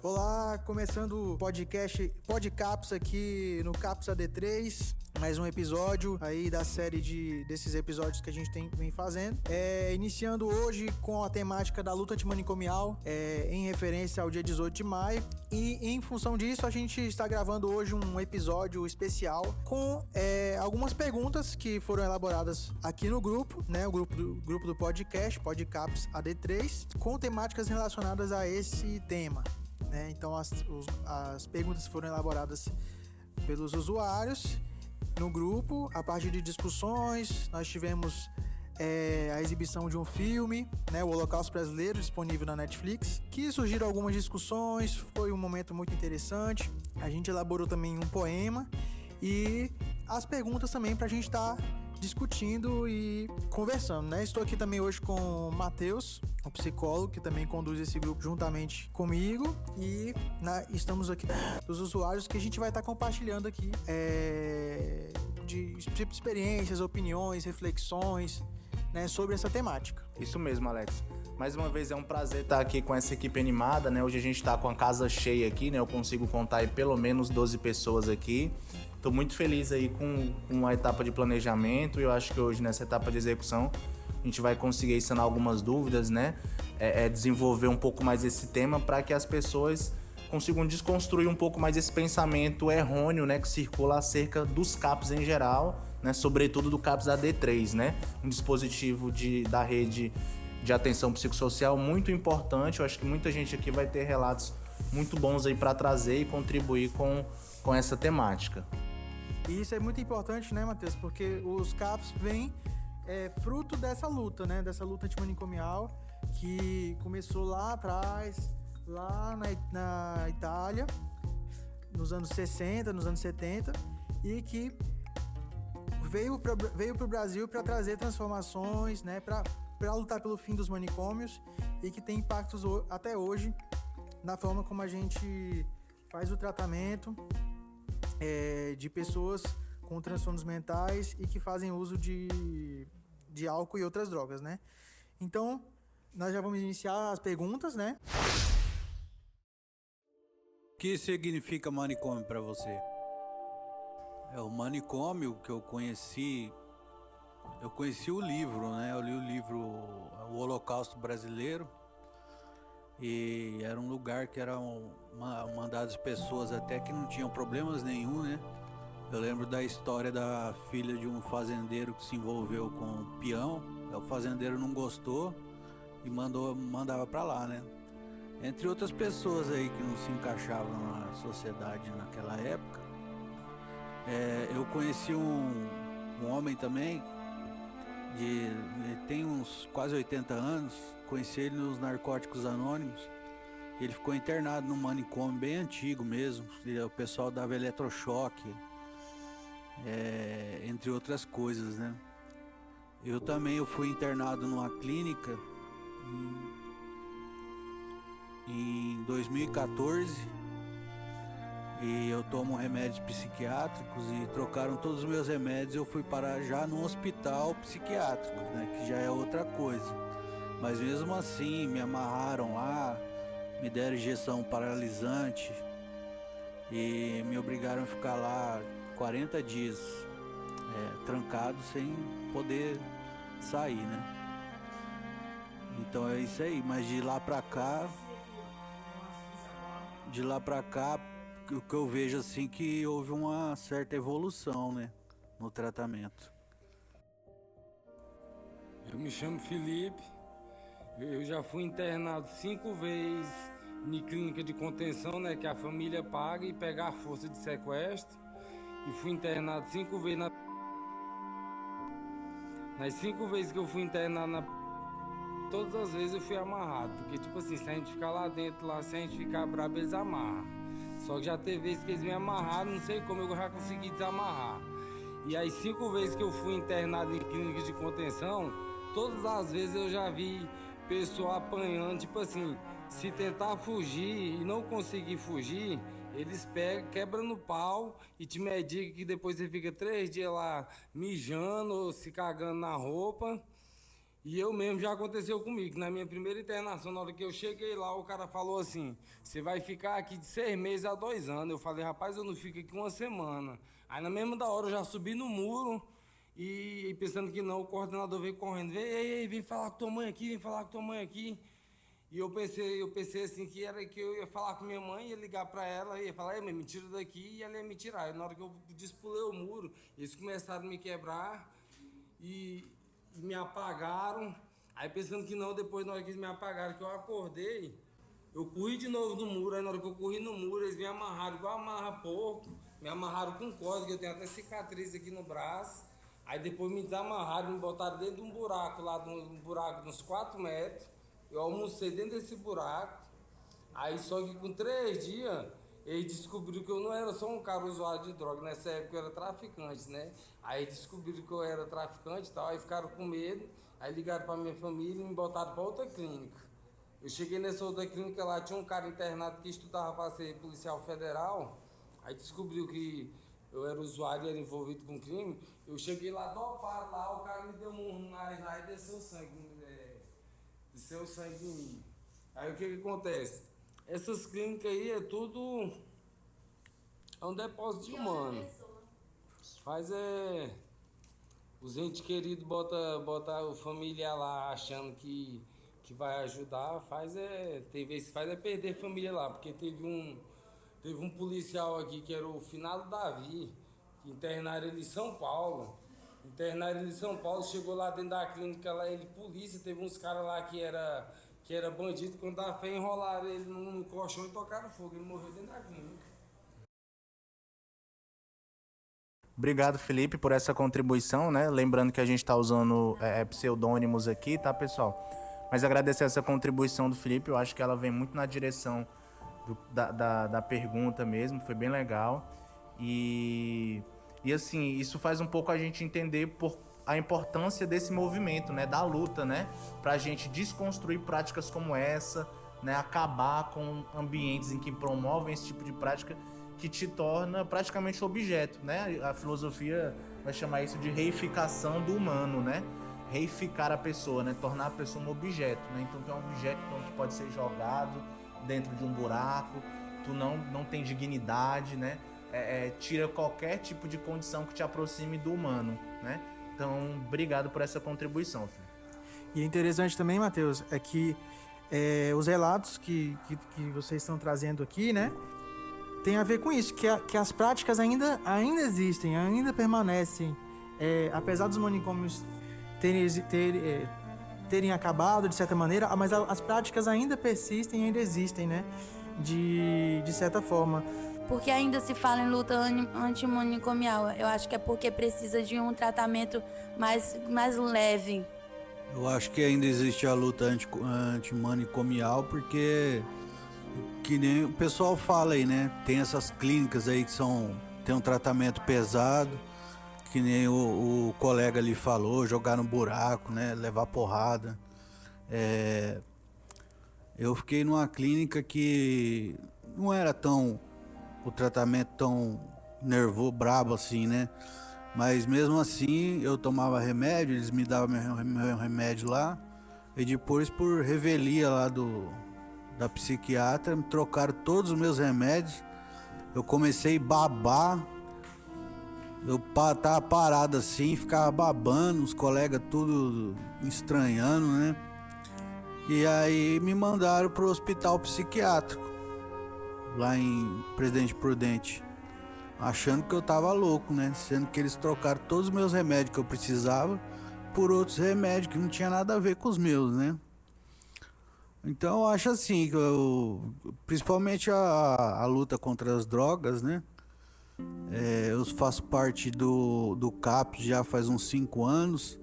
Olá, começando o Podcaps aqui no Caps AD3, mais um episódio aí da série desses episódios que a gente vem fazendo. Iniciando hoje com a temática da luta antimanicomial, em referência ao dia 18 de maio. E em função disso, a gente está gravando hoje um episódio especial com algumas perguntas que foram elaboradas aqui no grupo, né? O grupo do podcast, Podcaps AD3, com temáticas relacionadas a esse tema. Então as perguntas foram elaboradas pelos usuários no grupo, a partir de discussões. Nós tivemos a exibição de um filme, né, o Holocausto Brasileiro, disponível na Netflix, que surgiram algumas discussões, foi um momento muito interessante. A gente elaborou também um poema e as perguntas também para a gente estar discutindo e conversando, né? Estou aqui também hoje com o Matheus, o psicólogo, que também conduz esse grupo juntamente comigo, e estamos aqui dos usuários que a gente vai estar compartilhando aqui de experiências, opiniões, reflexões, né, sobre essa temática. Isso mesmo, Alex. Mais uma vez é um prazer estar aqui com essa equipe animada, né? Hoje a gente está com a casa cheia aqui, né? Eu consigo contar aí pelo menos 12 pessoas aqui. Estou muito feliz aí com a etapa de planejamento e eu acho que hoje nessa etapa de execução a gente vai conseguir sanar algumas dúvidas, né? Desenvolver um pouco mais esse tema para que as pessoas consigam desconstruir um pouco mais esse pensamento errôneo, né? Que circula acerca dos CAPs em geral, né? Sobretudo do CAPs AD3, né? Um dispositivo da rede de atenção psicossocial muito importante. Eu acho que muita gente aqui vai ter relatos muito bons aí para trazer e contribuir com essa temática. E isso é muito importante, né, Matheus? Porque os CAPs vêm fruto dessa luta, né? Dessa luta antimanicomial que começou lá atrás, lá na Itália, nos anos 60, nos anos 70, e que veio para o Brasil para trazer transformações, né? Para lutar pelo fim dos manicômios, e que tem impactos até hoje na forma como a gente faz o tratamento de pessoas com transtornos mentais e que fazem uso de álcool e outras drogas, né? Então, nós já vamos iniciar as perguntas, né? O que significa manicômio para você? O manicômio que eu conheci o livro, né? Eu li o livro O Holocausto Brasileiro, e era um lugar que era mandadas pessoas até que não tinham problemas nenhum, né? Eu lembro da história da filha de um fazendeiro que se envolveu com um peão. O fazendeiro não gostou e mandava para lá, né? Entre outras pessoas aí que não se encaixavam na sociedade naquela época. Eu conheci um homem também, ele tem uns quase 80 anos, conheci ele nos Narcóticos Anônimos. Ele ficou internado num manicômio bem antigo mesmo, o pessoal dava eletrochoque, entre outras coisas, né? Eu fui internado numa clínica em 2014, e eu tomo remédios psiquiátricos e trocaram todos os meus remédios. Eu fui parar já num hospital psiquiátrico, né, que já é outra coisa. Mas mesmo assim me amarraram lá, me deram injeção paralisante e me obrigaram a ficar lá 40 dias trancado sem poder sair, né? Então é isso aí. Mas de lá pra cá o que eu vejo assim, que houve uma certa evolução, né, no tratamento. Eu me chamo Felipe, eu já fui internado 5 vezes em clínica de contenção, né, que a família paga e pega a força de sequestro, e fui internado 5 vezes nas 5 vezes que eu fui internado todas as vezes eu fui amarrado, porque tipo assim, se a gente ficar lá dentro, se a gente ficar brabo, eles amarram. Só que já teve vezes que eles me amarraram, não sei como eu já consegui desamarrar. E as 5 vezes que eu fui internado em clínicas de contenção, todas as vezes eu já vi pessoa apanhando, tipo assim, se tentar fugir e não conseguir fugir, eles pegam, quebram no pau e te medicam, que depois você fica 3 dias lá mijando ou se cagando na roupa. E eu mesmo já aconteceu comigo. Na minha primeira internação, na hora que eu cheguei lá, o cara falou assim: você vai ficar aqui de 6 meses a 2 anos. Eu falei: rapaz, eu não fico aqui uma semana. Aí na mesma da hora eu já subi no muro e pensando que não, o coordenador veio correndo: ei, vem falar com tua mãe aqui, vem falar com tua mãe aqui. E eu pensei assim que era que eu ia falar com minha mãe, ia ligar pra ela, ia falar: ei, mãe, me tira daqui, e ela ia me tirar. Aí na hora que eu despulei o muro, eles começaram a me quebrar e me apagaram. Aí pensando que não, depois na hora que eles me apagaram, que eu acordei, eu corri de novo no muro. Aí na hora que eu corri no muro, eles me amarraram igual amarra porco, me amarraram com corda, que eu tenho até cicatriz aqui no braço. Aí depois me desamarraram, me botaram dentro de um buraco lá, um buraco de uns 4 metros. Eu almocei dentro desse buraco. Aí só que com 3 dias, ele descobriu que eu não era só um cara usuário de droga. Nessa época eu era traficante, né? Aí descobriram que eu era traficante e tal, aí ficaram com medo. Aí ligaram pra minha família e me botaram pra outra clínica. Eu cheguei nessa outra clínica lá, tinha um cara internado que estudava pra ser policial federal. Aí descobriu que eu era usuário e era envolvido com crime. Eu cheguei lá, dopado lá, o cara me deu um murro no nariz lá e desceu sangue em mim. Aí o que acontece? Essas clínicas aí é tudo... é um depósito de humano. Faz os entes queridos bota o familiar lá achando que vai ajudar. Tem vezes que faz perder a família lá. Porque teve um policial aqui que era o finado Davi, que internaram ele em São Paulo. Chegou lá dentro da clínica, lá ele, polícia, teve uns caras lá que era bandido, quando dava fé, enrolaram ele no colchão e tocaram fogo, ele morreu dentro da clínica. Obrigado, Felipe, por essa contribuição, né? Lembrando que a gente está usando pseudônimos aqui, tá, pessoal? Mas agradecer essa contribuição do Felipe, eu acho que ela vem muito na direção da pergunta mesmo, foi bem legal. E assim, isso faz um pouco a gente entender a importância desse movimento, né? Da luta, né? Pra gente desconstruir práticas como essa, né? Acabar com ambientes em que promovem esse tipo de prática que te torna praticamente objeto, né? A filosofia vai chamar isso de reificação do humano, né? Reificar a pessoa, né? Tornar a pessoa um objeto, né? Então tu é um objeto, então tu pode ser jogado dentro de um buraco, tu não tem dignidade, né? Tira qualquer tipo de condição que te aproxime do humano, né? Então, obrigado por essa contribuição, filho. E é interessante também, Matheus, é que os relatos que vocês estão trazendo aqui, né? Tem a ver com isso, que as práticas ainda existem, ainda permanecem. Apesar dos manicômios terem acabado, de certa maneira, mas as práticas ainda persistem, ainda existem, né? De certa forma. Porque ainda se fala em luta antimanicomial. Eu acho que é porque precisa de um tratamento mais leve. Eu acho que ainda existe a luta antimanicomial porque, que nem o pessoal fala aí, né? Tem essas clínicas aí que tem um tratamento pesado, que nem o colega ali falou, jogar no buraco, né? Levar porrada. Eu fiquei numa clínica que não era o tratamento tão brabo assim, né? Mas mesmo assim eu tomava remédio, eles me davam meu remédio lá, e depois, por revelia lá da psiquiatra, me trocaram todos os meus remédios. Eu comecei a babar, eu tava parado assim, ficava babando, os colegas tudo estranhando, né? E aí me mandaram pro hospital psiquiátrico, lá em Presidente Prudente, achando que eu tava louco, né? Sendo que eles trocaram todos os meus remédios que eu precisava por outros remédios que não tinha nada a ver com os meus, né? Então eu acho assim, que principalmente a luta contra as drogas, né? Eu faço parte do CAPS já faz uns 5 anos,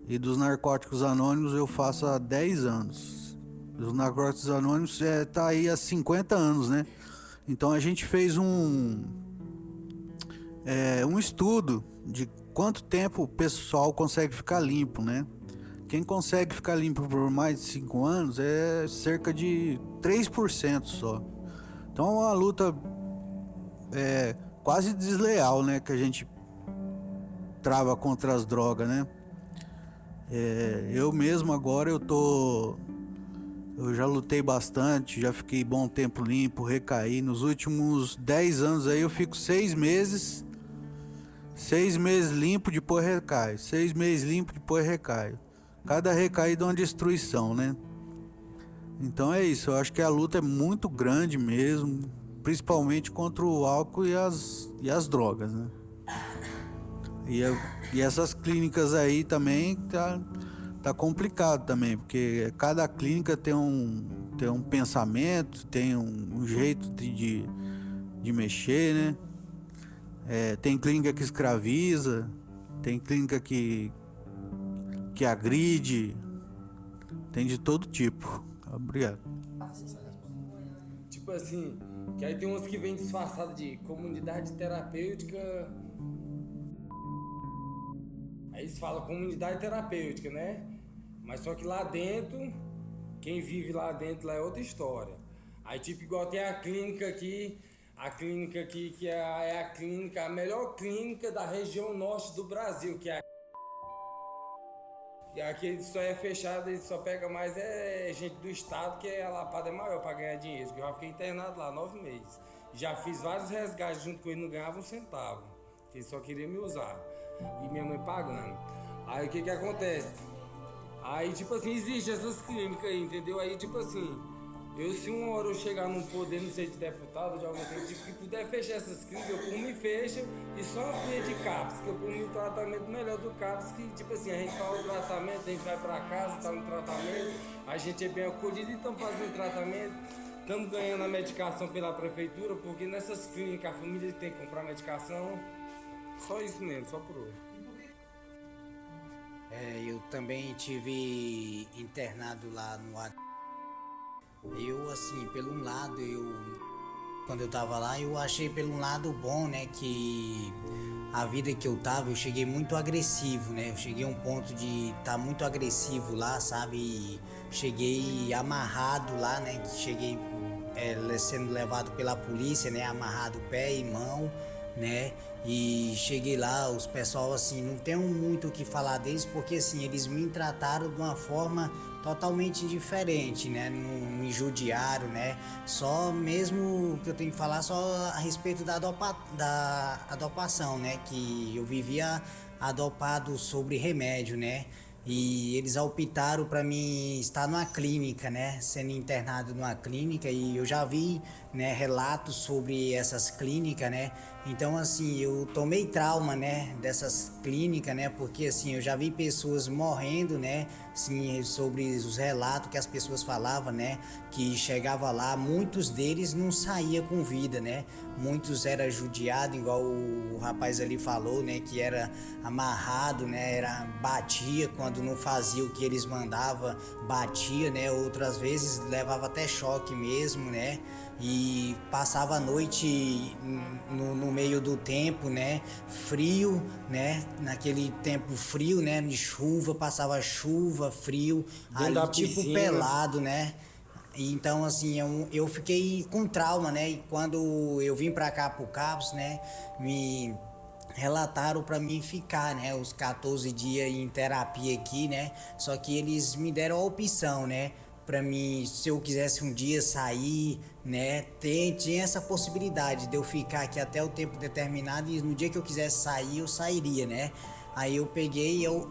e dos Narcóticos Anônimos eu faço há 10 anos. Os Narcóticos Anônimos tá aí há 50 anos, né? Então a gente fez um estudo de quanto tempo o pessoal consegue ficar limpo, né? Quem consegue ficar limpo por mais de 5 anos é cerca de 3% só. Então é uma luta quase desleal, né? Que a gente trava contra as drogas, né? Eu mesmo agora eu já lutei bastante, já fiquei bom tempo limpo, recaí. Nos últimos 10 anos aí eu fico 6 meses limpo, depois recaio. 6 meses limpo, depois recaio. Cada recaída é uma destruição, né? Então é isso, eu acho que a luta é muito grande mesmo, principalmente contra o álcool e as drogas, né? E essas clínicas aí também tá complicado também, porque cada clínica tem um pensamento, tem um jeito de mexer, né? Tem clínica que escraviza, tem clínica que agride, tem de todo tipo. Obrigado. Tipo assim, que aí tem uns que vêm disfarçados de comunidade terapêutica. Aí eles falam comunidade terapêutica, né? Mas só que lá dentro, quem vive lá dentro lá é outra história. Aí tipo igual tem a clínica aqui que é a melhor clínica da região norte do Brasil, que é a... E aqui ele só é fechado, ele só pega mais gente do estado, que a lapada é maior para ganhar dinheiro. Eu já fiquei internado lá 9 meses. Já fiz vários resgates junto com ele, não ganhava um centavo. Ele só queria me usar. E minha mãe pagando. Aí o que acontece? Aí tipo assim, existem essas clínicas aí, entendeu? Aí tipo assim, se uma hora eu chegar num poder, não sei de deputado, de algum tempo, que puder fechar essas clínicas, eu por mim fecho e só amplia de CAPS, que eu por mim o tratamento melhor do CAPS, que tipo assim, a gente faz o tratamento, a gente vai pra casa, tá no tratamento, a gente é bem acolhido e estamos fazendo tratamento, estamos ganhando a medicação pela prefeitura, porque nessas clínicas a família tem que comprar medicação, só isso mesmo, só por hoje. Eu também tive internado lá no AD. Eu, assim, pelo um lado, quando eu tava lá, eu achei pelo um lado bom, né, que a vida que eu tava, eu cheguei muito agressivo, né, eu cheguei a um ponto de estar muito agressivo lá, sabe, e cheguei amarrado lá, né, cheguei sendo levado pela polícia, né, amarrado pé e mão, né, e cheguei lá, os pessoal assim, não tenho muito o que falar deles, porque assim, eles me trataram de uma forma totalmente diferente, né, não me judiaram, né, só mesmo que eu tenho que falar só a respeito da adopação, né, que eu vivia adopado sobre remédio, né, e eles optaram para mim estar numa clínica, né, sendo internado numa clínica, e eu já vi, né, relatos sobre essas clínicas, né, então assim, eu tomei trauma, né, dessas clínicas, né, porque assim, eu já vi pessoas morrendo, né, assim, sobre os relatos que as pessoas falavam, né, que chegava lá, muitos deles não saía com vida, né, muitos era judiado, igual o rapaz ali falou, né, que era amarrado, né, batia quando não fazia o que eles mandavam, batia, né, outras vezes levava até choque mesmo, né, e passava a noite no meio do tempo, né, frio, né, naquele tempo frio, né, de chuva, passava chuva, frio, ali tipo piscina, pelado, né. Então assim, eu fiquei com trauma, né, e quando eu vim pra cá pro CAPS, né, me relataram para mim ficar, né, os 14 dias em terapia aqui, né, só que eles me deram a opção, né, para mim, se eu quisesse um dia sair, né, tinha essa possibilidade de eu ficar aqui até o tempo determinado, e no dia que eu quisesse sair, eu sairia, né. Aí eu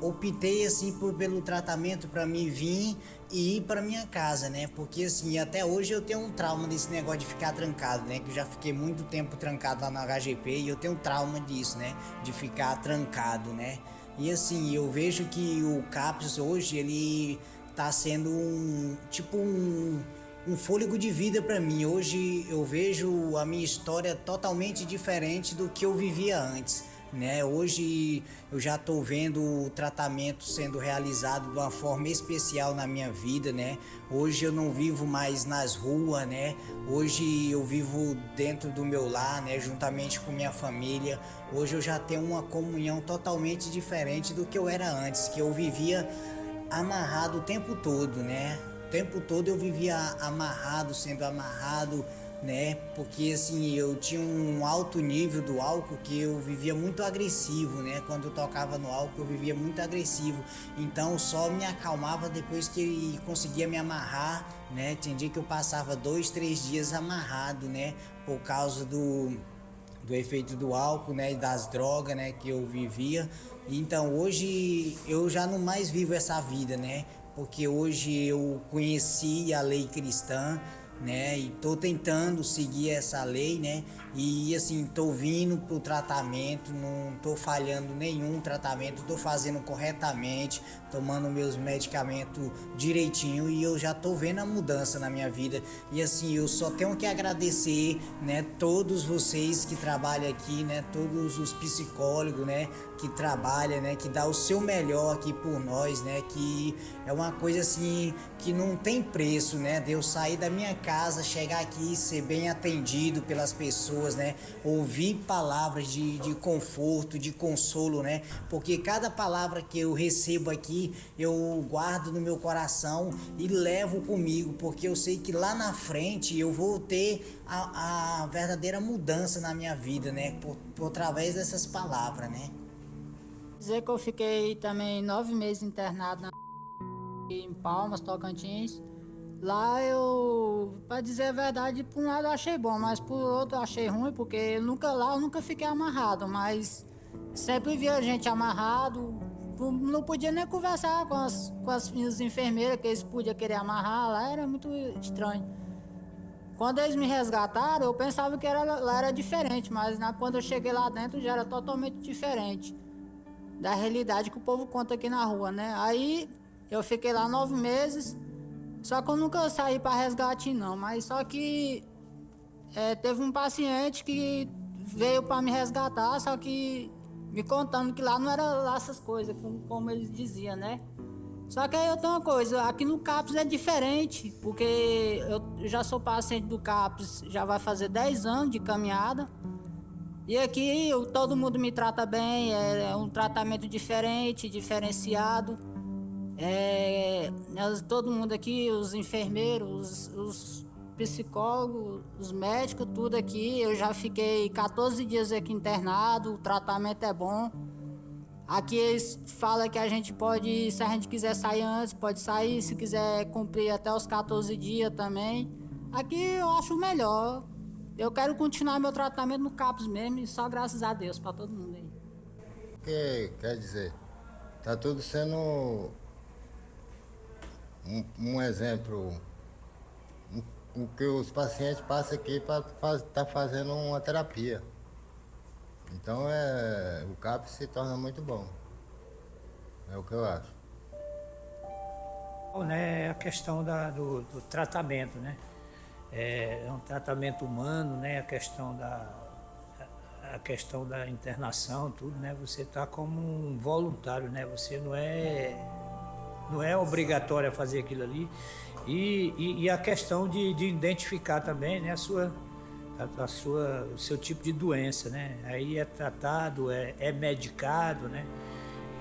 optei assim pelo tratamento para mim vir e ir para minha casa, né, porque assim, até hoje eu tenho um trauma desse negócio de ficar trancado, né, que eu já fiquei muito tempo trancado lá no HGP e eu tenho trauma disso, né, de ficar trancado, né. E assim, eu vejo que o CAPS hoje, ele tá sendo um fôlego de vida para mim. Hoje eu vejo a minha história totalmente diferente do que eu vivia antes, né? Hoje eu já tô vendo o tratamento sendo realizado de uma forma especial na minha vida, né? Hoje eu não vivo mais nas ruas, né? Hoje eu vivo dentro do meu lar, né? Juntamente com minha família. Hoje eu já tenho uma comunhão totalmente diferente do que eu era antes, que eu vivia amarrado o tempo todo, né? O tempo todo eu vivia amarrado, sendo amarrado, né? Porque assim, eu tinha um alto nível do álcool que eu vivia muito agressivo, né? Quando eu tocava no álcool, eu vivia muito agressivo. Então só me acalmava depois que conseguia me amarrar, né? Tinha dia que eu passava 2, 3 dias amarrado, né? Por causa do efeito do álcool, né, e das drogas, né, que eu vivia. Então hoje eu já não mais vivo essa vida, né, porque hoje eu conheci a lei cristã, né, e tô tentando seguir essa lei, né, e assim, tô vindo pro tratamento, não tô falhando nenhum tratamento, tô fazendo corretamente, tomando meus medicamentos direitinho, e eu já tô vendo a mudança na minha vida. E assim, eu só tenho que agradecer, né, todos vocês que trabalham aqui, né, todos os psicólogos, né, que trabalham, né, que dá o seu melhor aqui por nós, né, que é uma coisa assim que não tem preço, né, de eu sair da minha casa, chegar aqui, ser bem atendido pelas pessoas, né, ouvir palavras de conforto, de consolo, né, porque cada palavra que eu recebo aqui, eu guardo no meu coração e levo comigo, porque eu sei que lá na frente eu vou ter a verdadeira mudança na minha vida, né, por através dessas palavras, né. Dizer que eu fiquei também 9 meses internado em Palmas, Tocantins. Lá eu, pra dizer a verdade, por um lado eu achei bom, mas por outro eu achei ruim, porque eu nunca fiquei amarrado, mas sempre via gente amarrado, não podia nem conversar com as minhas enfermeiras, que eles podiam querer amarrar, lá era muito estranho. Quando eles me resgataram, eu pensava que lá era diferente, mas quando eu cheguei lá dentro já era totalmente diferente da realidade que o povo conta aqui na rua, né? Aí eu fiquei lá 9 meses, só que eu nunca saí para resgate não, mas só que teve um paciente que veio para me resgatar, só que me contando que lá não era lá essas coisas, como eles diziam, né? Só que aí eu tenho uma coisa, aqui no CAPS é diferente, porque eu já sou paciente do CAPS, já vai fazer 10 anos de caminhada. E aqui todo mundo me trata bem, é um tratamento diferente, diferenciado. Todo mundo aqui, os enfermeiros, os psicólogos, os médicos, tudo aqui. Eu já fiquei 14 dias aqui internado, o tratamento é bom. Aqui eles falam que a gente pode, se a gente quiser sair antes, pode sair, se quiser cumprir até os 14 dias também. Aqui eu acho melhor. Eu quero continuar meu tratamento no CAPS mesmo e só graças a Deus para todo mundo aí. Que quer dizer, tá tudo sendo um exemplo, o que os pacientes passam aqui para tá fazendo uma terapia. Então o CAPS se torna muito bom. É o que eu acho. Né, a questão do tratamento, né? É um tratamento humano, né? A questão da internação, tudo, né? Você está como um voluntário, né? Você não é obrigatório a fazer aquilo ali. E a questão de identificar também, né? O seu tipo de doença, né? Aí é tratado, é medicado, né?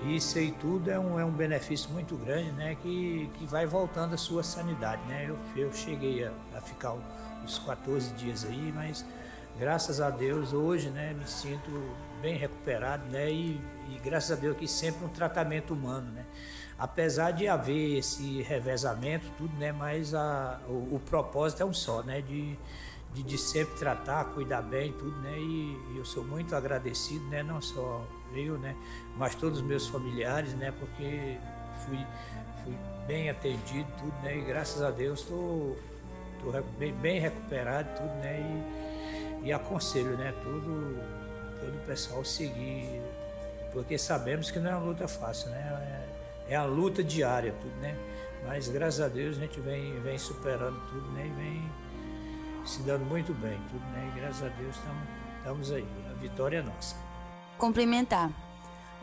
Isso aí tudo é um benefício muito grande, né? Que vai voltando a sua sanidade, né? Eu cheguei a ficar uns 14 dias aí, mas graças a Deus hoje, né? Me sinto bem recuperado, né? E graças a Deus que sempre um tratamento humano, né? Apesar de haver esse revezamento, tudo, né? Mas o propósito é um só, né? De sempre tratar, cuidar bem, tudo, né? E eu sou muito agradecido, né? Não só eu, né? Mas todos os meus familiares, né? Porque fui bem atendido, tudo, né? E graças a Deus estou bem recuperado, tudo, né? E aconselho, né? Todo o pessoal seguir, porque sabemos que não é uma luta fácil, né? É a luta diária, tudo, né? Mas graças a Deus a gente vem superando tudo, né? E vem se dando muito bem, tudo, né? E graças a Deus estamos aí, a vitória é nossa. Complementar.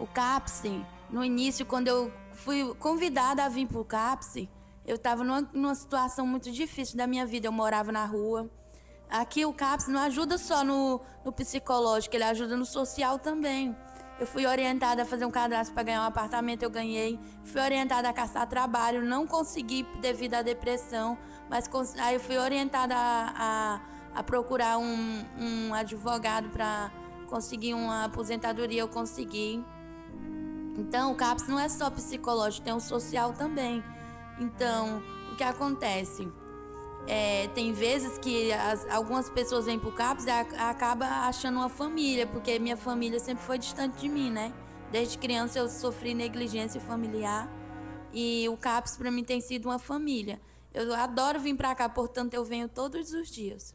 O CAPS, no início, quando eu fui convidada a vir para o CAPS, eu estava numa situação muito difícil da minha vida, eu morava na rua. Aqui o CAPS não ajuda só no psicológico, ele ajuda no social também. Eu fui orientada a fazer um cadastro para ganhar um apartamento, eu ganhei. Fui orientada a caçar trabalho, não consegui devido à depressão, mas aí eu fui orientada a a procurar um advogado para conseguir uma aposentadoria, eu consegui. Então, o CAPS não é só psicológico, tem o social também. Então, o que acontece? Tem vezes que algumas pessoas vêm pro CAPS e acaba achando uma família, porque minha família sempre foi distante de mim, né? Desde criança eu sofri negligência familiar e o CAPS para mim tem sido uma família. Eu adoro vir para cá, portanto eu venho todos os dias.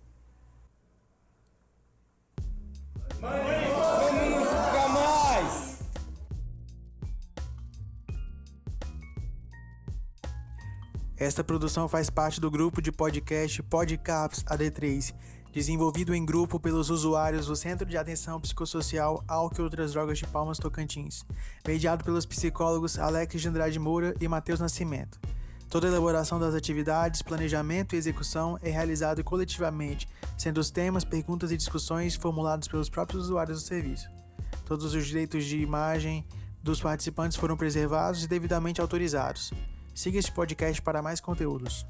Esta produção faz parte do grupo de podcast PodCaps AD3, desenvolvido em grupo pelos usuários do Centro de Atenção Psicossocial Álcool e Outras Drogas de Palmas, Tocantins, mediado pelos psicólogos Alex de Andrade Moura e Matheus Nascimento. Toda a elaboração das atividades, planejamento e execução é realizado coletivamente, sendo os temas, perguntas e discussões formulados pelos próprios usuários do serviço. Todos os direitos de imagem dos participantes foram preservados e devidamente autorizados. Siga este podcast para mais conteúdos.